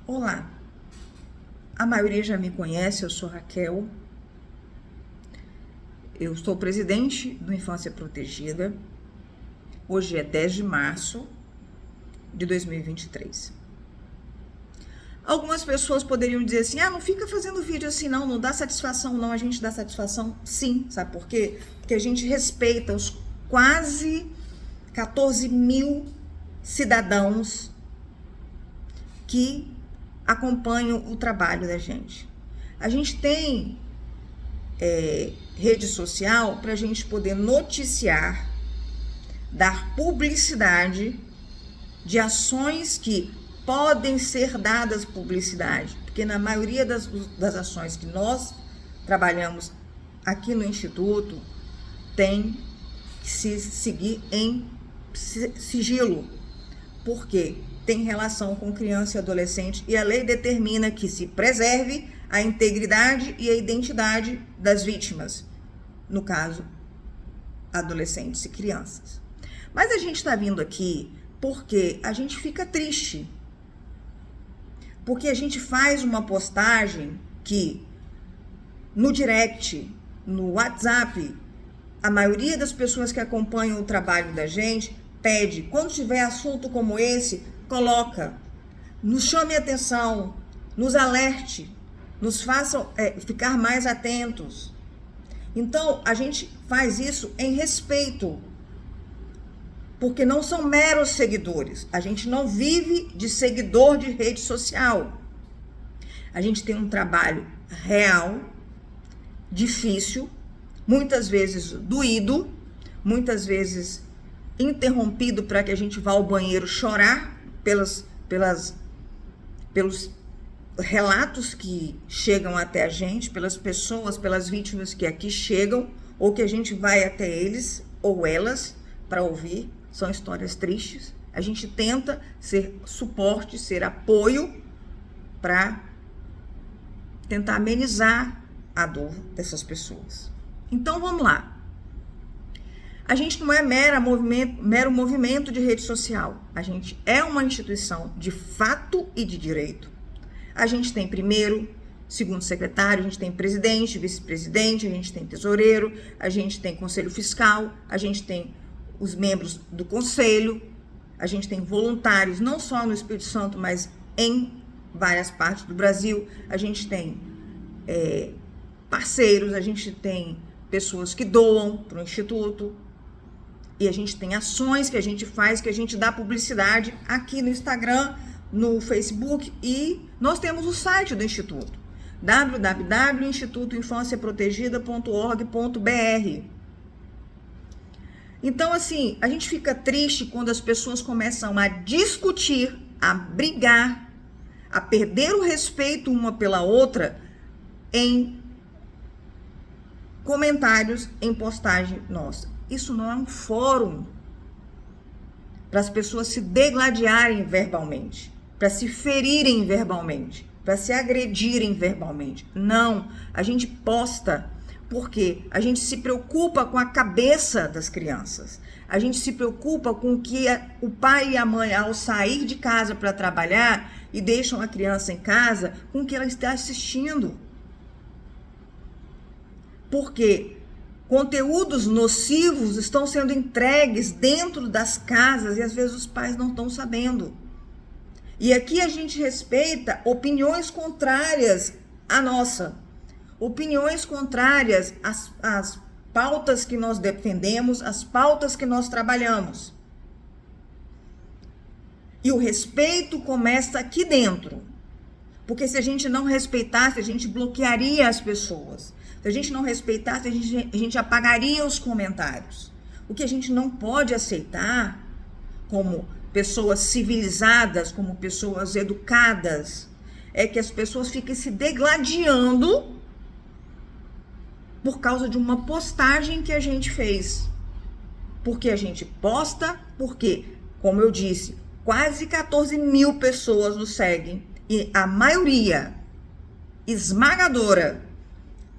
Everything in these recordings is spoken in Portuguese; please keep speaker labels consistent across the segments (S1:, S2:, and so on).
S1: Olá, a maioria já me conhece, eu sou Raquel, eu sou presidente do Infância Protegida, hoje é 10 de março de 2023. Algumas pessoas poderiam dizer assim, não fica fazendo vídeo assim não dá satisfação não, a gente dá satisfação sim, sabe por quê? Porque a gente respeita os quase 14 mil cidadãos que acompanham o trabalho da gente. A gente tem rede social para a gente poder noticiar, dar publicidade de ações que podem ser dadas publicidade, porque na maioria das ações que nós trabalhamos aqui no Instituto tem que se seguir em sigilo, porque tem relação com criança e adolescente e a lei determina que se preserve a integridade e a identidade das vítimas, no caso, adolescentes e crianças. Mas a gente está vindo aqui porque a gente fica triste, porque a gente faz uma postagem que no direct, no WhatsApp, a maioria das pessoas que acompanham o trabalho da gente pede, quando tiver assunto como esse, coloca, nos chame a atenção, nos alerte, nos faça ficar mais atentos. Então, a gente faz isso em respeito, porque não são meros seguidores. A gente não vive de seguidor de rede social. A gente tem um trabalho real, difícil, muitas vezes doído, muitas vezes interrompido para que a gente vá ao banheiro chorar pelos relatos que chegam até a gente, pelas pessoas, pelas vítimas que aqui chegam, ou que a gente vai até eles ou elas para ouvir. São histórias tristes. A gente tenta ser suporte, ser apoio para tentar amenizar a dor dessas pessoas. Então vamos lá. A gente não é mero movimento de rede social. A gente é uma instituição de fato e de direito. A gente tem primeiro, segundo secretário, a gente tem presidente, vice-presidente, a gente tem tesoureiro, a gente tem conselho fiscal, a gente tem os membros do conselho, a gente tem voluntários, não só no Espírito Santo, mas em várias partes do Brasil. A gente tem parceiros, a gente tem pessoas que doam para o Instituto, e a gente tem ações que a gente faz, que a gente dá publicidade aqui no Instagram, no Facebook, e nós temos o site do Instituto, www.institutoinfanciaprotegida.org.br. Então, assim, a gente fica triste quando as pessoas começam a discutir, a brigar, a perder o respeito uma pela outra em comentários, em postagem nossa. Isso não é um fórum para as pessoas se degladiarem verbalmente, para se ferirem verbalmente, para se agredirem verbalmente. Não, a gente posta porque a gente se preocupa com a cabeça das crianças. A gente se preocupa com que o pai e a mãe, ao sair de casa para trabalhar e deixam a criança em casa, com o que ela está assistindo. Porque conteúdos nocivos estão sendo entregues dentro das casas e às vezes os pais não estão sabendo. E aqui a gente respeita opiniões contrárias à nossa, opiniões contrárias às pautas que nós defendemos, às pautas que nós trabalhamos. E o respeito começa aqui dentro. Porque se a gente não respeitasse, a gente bloquearia as pessoas. Se a gente não respeitasse, a gente apagaria os comentários. O que a gente não pode aceitar como pessoas civilizadas, como pessoas educadas, é que as pessoas fiquem se degladiando por causa de uma postagem que a gente fez. Porque a gente posta, porque, como eu disse, quase 14 mil pessoas nos seguem. E a maioria esmagadora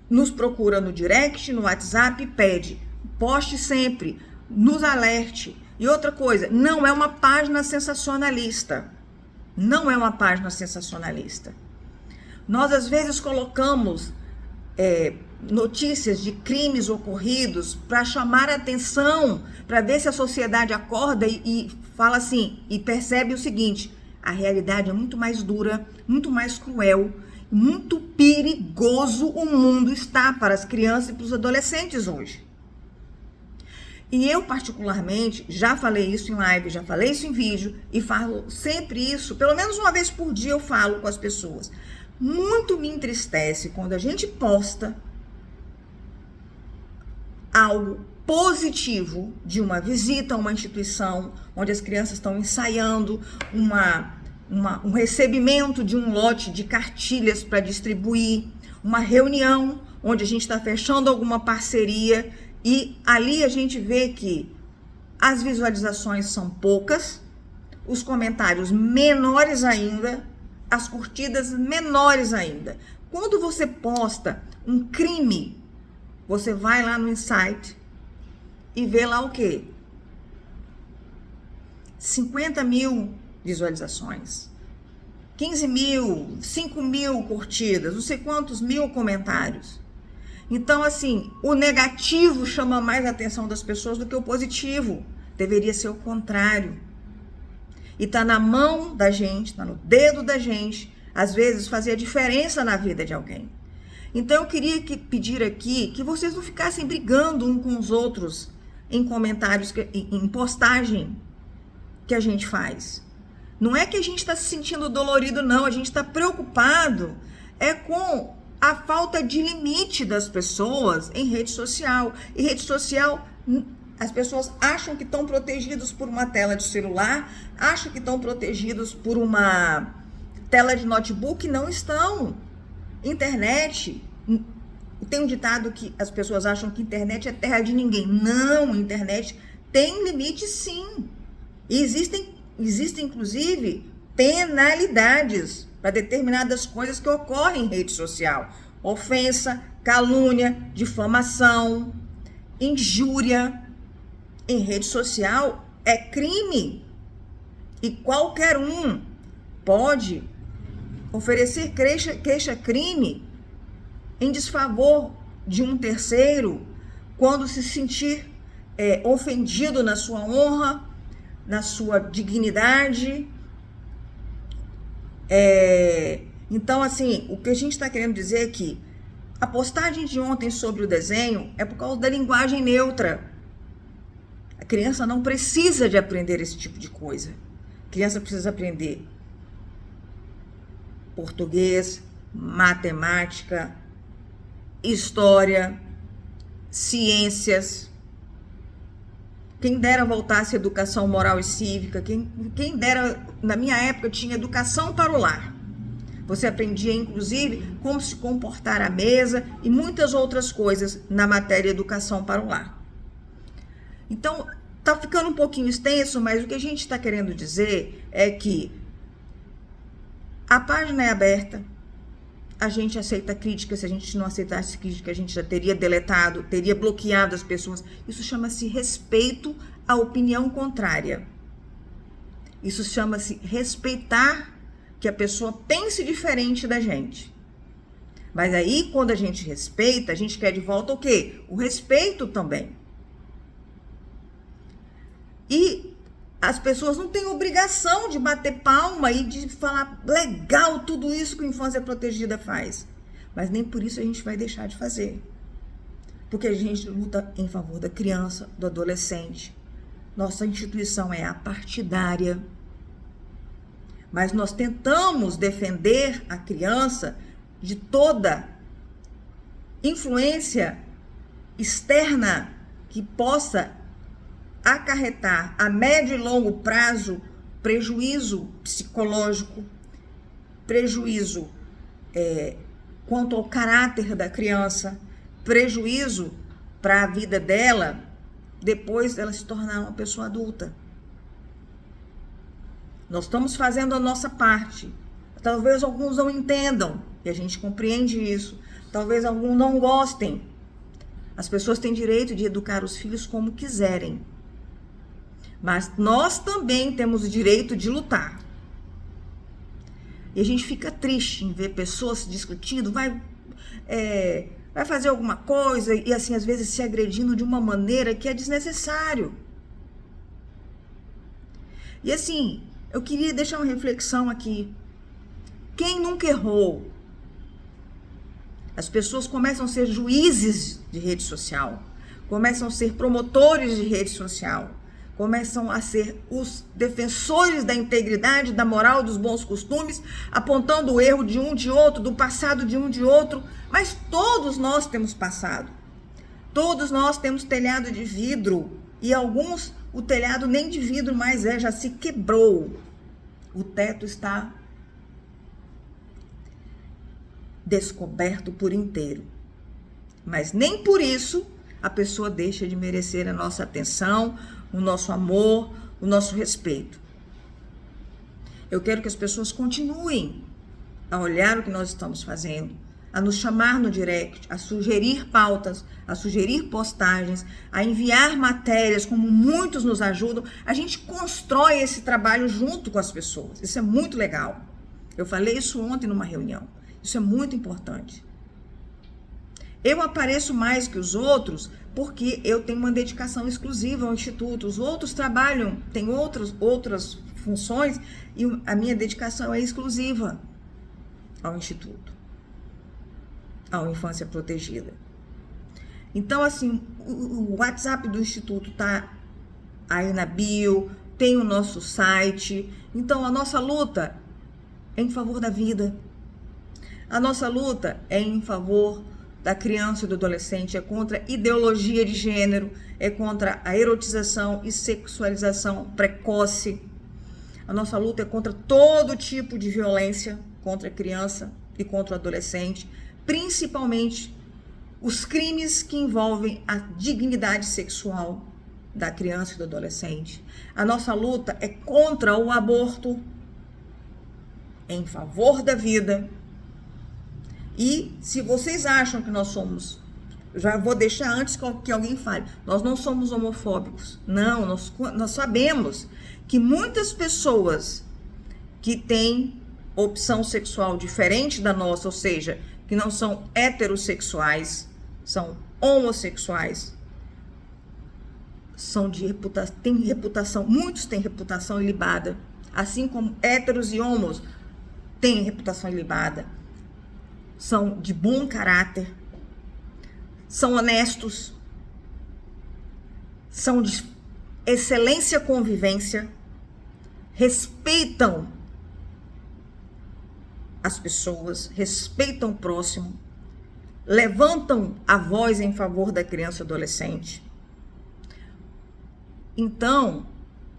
S1: nos procura no direct, no WhatsApp e pede, poste sempre, nos alerte. E outra coisa, não é uma página sensacionalista. Não é uma página sensacionalista. Nós, às vezes, colocamos notícias de crimes ocorridos para chamar a atenção, para ver se a sociedade acorda e fala assim, e percebe o seguinte: a realidade é muito mais dura, muito mais cruel, muito perigoso o mundo está para as crianças e para os adolescentes hoje. E eu, particularmente, já falei isso em live, já falei isso em vídeo e falo sempre isso, pelo menos uma vez por dia eu falo com as pessoas. Muito me entristece quando a gente posta algo positivo de uma visita a uma instituição onde as crianças estão ensaiando um recebimento de um lote de cartilhas para distribuir, uma reunião onde a gente está fechando alguma parceria e ali a gente vê que as visualizações são poucas, os comentários menores ainda, as curtidas menores ainda. Quando você posta um crime, você vai lá no Insight e vê lá o quê? 50 mil visualizações, 15 mil, 5 mil curtidas, não sei quantos mil comentários. Então, assim, o negativo chama mais a atenção das pessoas do que o positivo. Deveria ser o contrário. E tá na mão da gente, tá no dedo da gente, às vezes, fazer a diferença na vida de alguém. Então, eu queria pedir aqui que vocês não ficassem brigando uns com os outros em comentários, em postagem que a gente faz. Não é que a gente está se sentindo dolorido, não. A gente está preocupado com a falta de limite das pessoas em rede social. E rede social, as pessoas acham que estão protegidos por uma tela de celular, acham que estão protegidos por uma tela de notebook, não estão. Internet, tem um ditado que as pessoas acham que internet é terra de ninguém. Não, internet tem limite sim. E existem inclusive penalidades para determinadas coisas que ocorrem em rede social. Ofensa, calúnia, difamação, injúria. Em rede social é crime. E qualquer um pode oferecer queixa-crime em desfavor de um terceiro quando se sentir ofendido na sua honra, na sua dignidade. Então, assim, o que a gente está querendo dizer é que a postagem de ontem sobre o desenho é por causa da linguagem neutra. A criança não precisa de aprender esse tipo de coisa. A criança precisa aprender português, matemática, história, ciências. Quem dera voltasse a educação moral e cívica, quem dera, na minha época, tinha educação para o lar. Você aprendia, inclusive, como se comportar à mesa e muitas outras coisas na matéria educação para o lar. Então, tá ficando um pouquinho extenso, mas o que a gente está querendo dizer é que a página é aberta, a gente aceita crítica. Se a gente não aceitasse crítica, a gente já teria deletado, teria bloqueado as pessoas. Isso chama-se respeito à opinião contrária. Isso chama-se respeitar que a pessoa pense diferente da gente. Mas aí, quando a gente respeita, a gente quer de volta o quê? O respeito também. E as pessoas não têm obrigação de bater palma e de falar legal tudo isso que a Infância Protegida faz. Mas nem por isso a gente vai deixar de fazer. Porque a gente luta em favor da criança, do adolescente. Nossa instituição é apartidária. Mas nós tentamos defender a criança de toda influência externa que possa acarretar a médio e longo prazo prejuízo psicológico, prejuízo quanto ao caráter da criança, prejuízo para a vida dela depois dela se tornar uma pessoa adulta. Nós estamos fazendo a nossa parte. Talvez alguns não entendam, e a gente compreende isso. Talvez alguns não gostem. As pessoas têm direito de educar os filhos como quiserem. Mas nós também temos o direito de lutar. E a gente fica triste em ver pessoas se discutindo, vai fazer alguma coisa e assim, às vezes se agredindo de uma maneira que é desnecessário. E assim, eu queria deixar uma reflexão aqui. Quem nunca errou? As pessoas começam a ser juízes de rede social, começam a ser promotores de rede social, começam a ser os defensores da integridade, da moral, dos bons costumes, apontando o erro de um, de outro, do passado de um, de outro. Mas todos nós temos passado. Todos nós temos telhado de vidro. E alguns, o telhado nem de vidro mais já se quebrou. O teto está descoberto por inteiro. Mas nem por isso a pessoa deixa de merecer a nossa atenção, o nosso amor, o nosso respeito. Eu quero que as pessoas continuem a olhar o que nós estamos fazendo, a nos chamar no direct, a sugerir pautas, a sugerir postagens, a enviar matérias, como muitos nos ajudam. A gente constrói esse trabalho junto com as pessoas. Isso é muito legal. Eu falei isso ontem numa reunião. Isso é muito importante. Eu apareço mais que os outros porque eu tenho uma dedicação exclusiva ao Instituto. Os outros trabalham, têm outras funções e a minha dedicação é exclusiva ao Instituto, à Infância Protegida. Então, assim, o WhatsApp do Instituto tá aí na bio, tem o nosso site. Então, a nossa luta é em favor da vida. A nossa luta é em favor da criança e do adolescente, é contra a ideologia de gênero, é contra a erotização e sexualização precoce. A nossa luta é contra todo tipo de violência contra a criança e contra o adolescente, principalmente os crimes que envolvem a dignidade sexual da criança e do adolescente. A nossa luta é contra o aborto, em favor da vida. E se vocês acham que nós somos, já vou deixar antes que alguém fale, nós não somos homofóbicos. Não, nós sabemos que muitas pessoas que têm opção sexual diferente da nossa, ou seja, que não são heterossexuais, são homossexuais, têm reputação, muitos têm reputação ilibada, assim como héteros e homos têm reputação ilibada. São de bom caráter, são honestos, são de excelência convivência, respeitam as pessoas, respeitam o próximo, levantam a voz em favor da criança e adolescente. Então,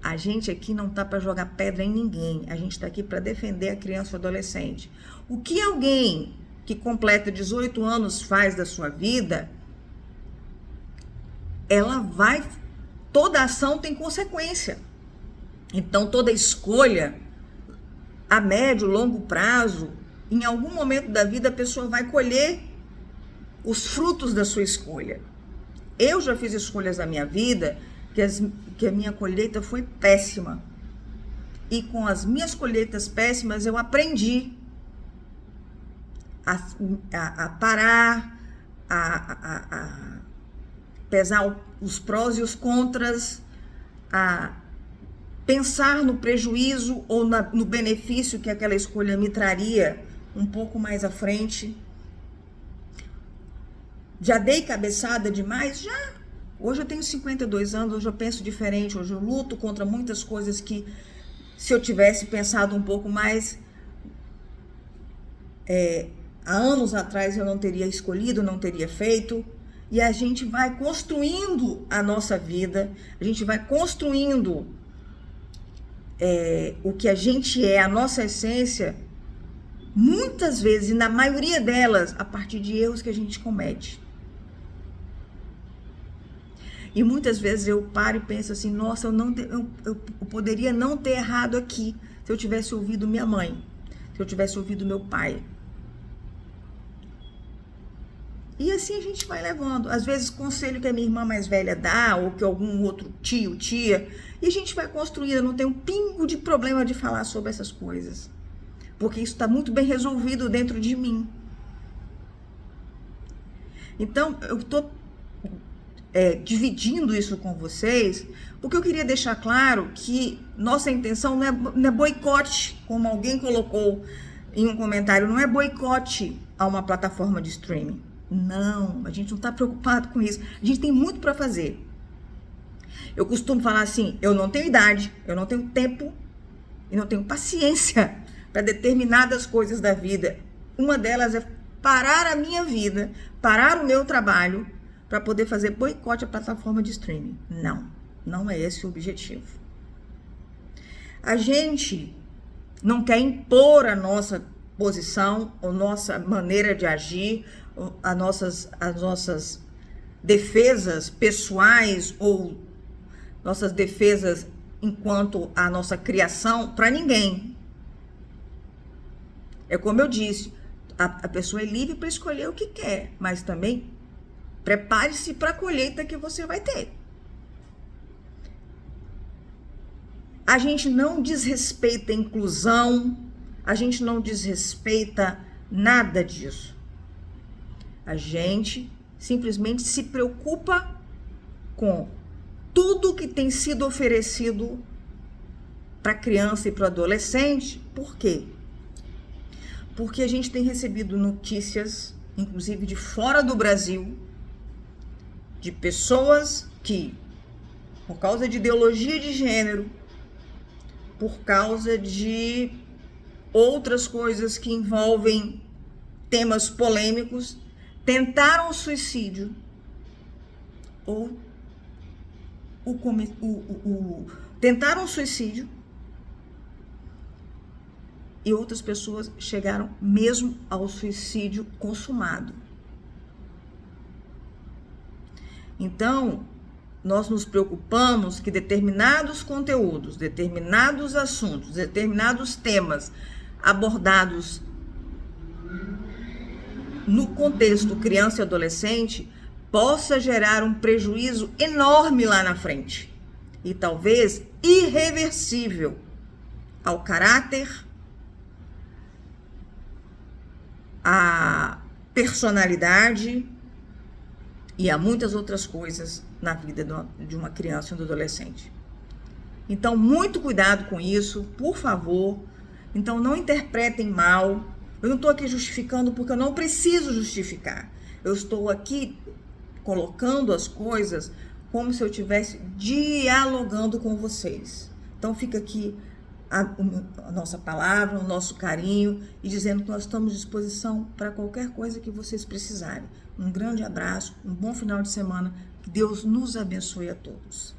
S1: a gente aqui não está para jogar pedra em ninguém, a gente está aqui para defender a criança e o adolescente. O que alguém que completa 18 anos faz da sua vida, toda ação tem consequência. Então, toda escolha, a médio, longo prazo, em algum momento da vida, a pessoa vai colher os frutos da sua escolha. Eu já fiz escolhas da minha vida que a minha colheita foi péssima. E com as minhas colheitas péssimas, eu aprendi a parar, a pesar os prós e os contras, a pensar no prejuízo ou no benefício que aquela escolha me traria um pouco mais à frente. Já dei cabeçada demais? Já. Hoje eu tenho 52 anos, hoje eu penso diferente, hoje eu luto contra muitas coisas que, se eu tivesse pensado um pouco mais, há anos atrás eu não teria escolhido, não teria feito. E a gente vai construindo a nossa vida, a gente vai construindo o que a gente é, a nossa essência, muitas vezes, e na maioria delas, a partir de erros que a gente comete. E muitas vezes eu paro e penso assim, nossa, eu poderia não ter errado aqui, se eu tivesse ouvido minha mãe, se eu tivesse ouvido meu pai. E assim a gente vai levando. Às vezes, conselho que a minha irmã mais velha dá, ou que algum outro tio, tia, e a gente vai construindo. Eu não tenho um pingo de problema de falar sobre essas coisas. porque isso está muito bem resolvido dentro de mim. Então, eu estou dividindo isso com vocês, porque eu queria deixar claro que nossa intenção não é boicote, como alguém colocou em um comentário, não é boicote a uma plataforma de streaming. Não, a gente não está preocupado com isso. A gente tem muito para fazer. Eu costumo falar assim, eu não tenho idade, eu não tenho tempo e não tenho paciência para determinadas coisas da vida. Uma delas é parar a minha vida, parar o meu trabalho para poder fazer boicote à plataforma de streaming. Não, não é esse o objetivo. A gente não quer impor a nossa posição, a nossa maneira de agir, as nossas defesas pessoais ou nossas defesas enquanto a nossa criação para ninguém. É como eu disse, a pessoa é livre para escolher o que quer, mas também prepare-se para a colheita que você vai ter. A gente não desrespeita a inclusão, a gente não desrespeita nada disso. A gente simplesmente se preocupa com tudo que tem sido oferecido para a criança e para o adolescente. Por quê? Porque a gente tem recebido notícias, inclusive de fora do Brasil, de pessoas que, por causa de ideologia de gênero, por causa de outras coisas que envolvem temas polêmicos, tentaram o suicídio ou tentaram o suicídio e outras pessoas chegaram mesmo ao suicídio consumado. Então, nós nos preocupamos que determinados conteúdos, determinados assuntos, determinados temas abordados no contexto criança e adolescente possa gerar um prejuízo enorme lá na frente e talvez irreversível ao caráter, à personalidade e a muitas outras coisas na vida de uma criança e um adolescente. Então, muito cuidado com isso, por favor. Então, não interpretem mal. Eu não estou aqui justificando porque eu não preciso justificar. Eu estou aqui colocando as coisas como se eu estivesse dialogando com vocês. Então, fica aqui a nossa palavra, o nosso carinho e dizendo que nós estamos à disposição para qualquer coisa que vocês precisarem. Um grande abraço, um bom final de semana, que Deus nos abençoe a todos.